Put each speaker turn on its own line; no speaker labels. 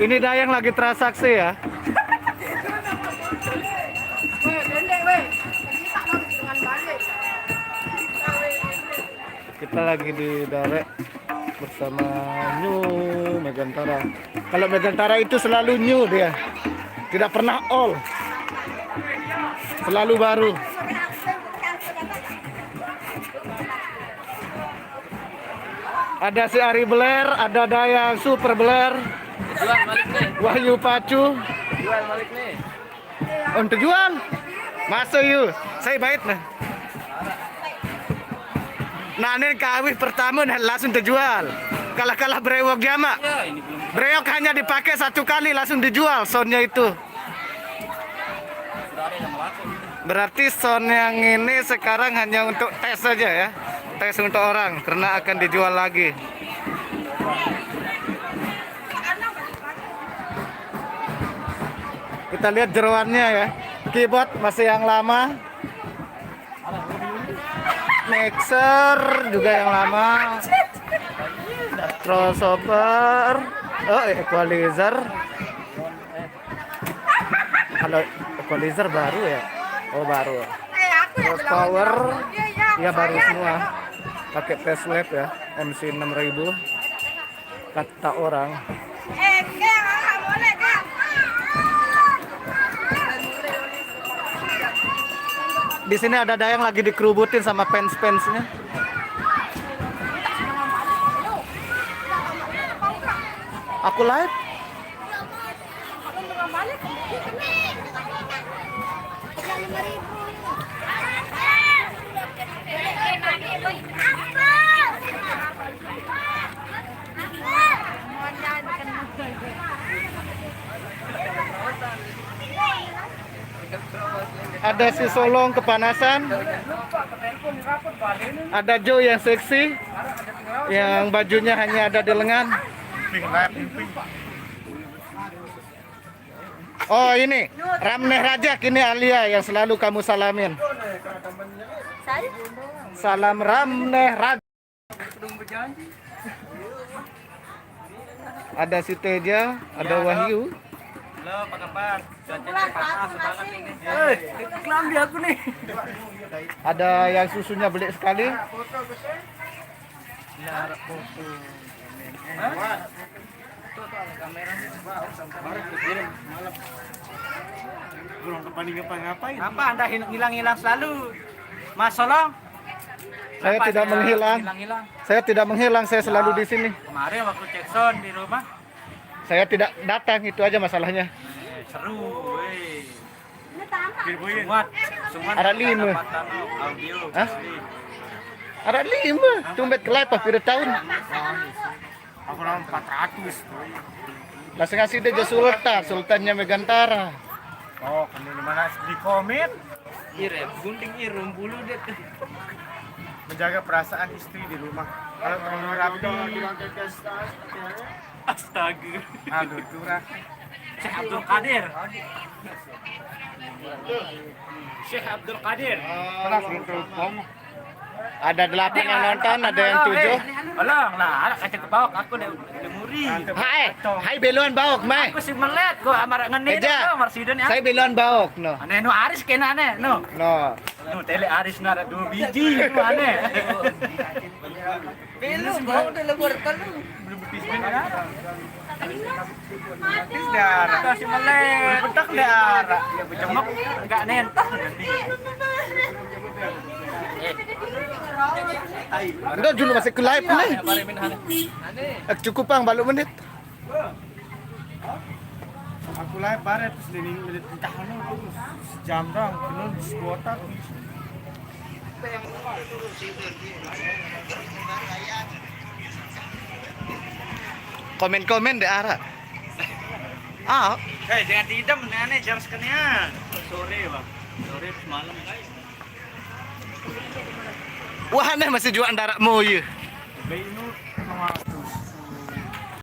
Ini Dayang lagi transaksi ya. Kita lagi di Darek bersama New Megantara. Kalau Megantara itu selalu new dia, tidak pernah all, selalu baru. Ada si Ari Beler, ada Dayang Super Beler, Wahyu Pacu.
Jual balik nih.
Untuk jual, masuk yuk. Saya baik nah. Nah ini kawih pertama nah, langsung terjual. Kalah brewok jama.
Ya, ini belum.
Brewok hanya dipakai satu kali langsung dijual soundnya itu.
Sudah ada yang laku.
Berarti sound yang ini sekarang hanya untuk tes saja ya. Tes untuk orang karena akan dijual lagi. Kita lihat jeroannya ya. Keyboard masih yang lama. Mixer juga yang lama. Crossover. Oh, equalizer. Kalau equalizer baru ya. Oh, baru. Terus power. Ya baru semua. Pakai facelift ya. MC 6000. Kata orang. Di sini ada Dayang lagi dikerubutin sama fans-fansnya. Aku live. Ada si Solong kepanasan. Ada Joe yang seksi, yang bajunya hanya ada di lengan. Oh ini Ramneh Rajak, ini Alia yang selalu kamu salamin. Salam Ramneh Rajak. Ada si Teja, ada Wahyu.
Halo, apa kabar? Cuaca panas banget ini. Hei, kelambi aku nih.
Ada yang susunya belik sekali.
Apa Anda hilang-hilang selalu? Mas Solong?
Saya
Kenapa
tidak menghilang.
Hilang-hilang.
Saya tidak menghilang, saya selalu di sini.
Kemarin waktu cek sound di rumah.
Saya tidak datang, itu aja masalahnya.
Seru, weh. Semua
Ada 5.
pendapatan audio.
Hah?
asli.
Ada 5. Tumbet ke live pada tahun.
Aku orang 400.
Langsung ngasih dia Sultan, Sultannya Megantara.
Oh, kan di mana di komen? Gunting irum bulu deh. Menjaga perasaan istri di rumah. Kalau terlalu rapi, astaga. Aduh, kurang. Syekh Abdul Qadir. Syekh Abdul Qadir.
Ada 8 yang nonton, ada yang 7.
Alang, nah, anak kaca ke bawah aku udah muri.
Hai beluan baok, Mai.
Aku sih melihat gua amar ngene
Eja,
Mar Sidon ya.
saya beluan baok, no.
Aneh nu Aris kena aneh, no.
No.
Nu tele Aris na ada 2 biji nu aneh. Belu bau udah lebur telu. Belum betis darah. Betis darah. Kasih melek. Betak darah. Ya becemok enggak nentah nanti.
Udah dulu masih ke live nih. Cukup Bang, balu menit.
Aku live bare terus ini menit entah terus jam dong kenal di kuota.
Komen-komen deh Ara. Ah,
Jangan tidak aneh jam sekalian. Sore, Bang. Sore malam, guys.
wah aneh masih jual darat moye.
Bayi nu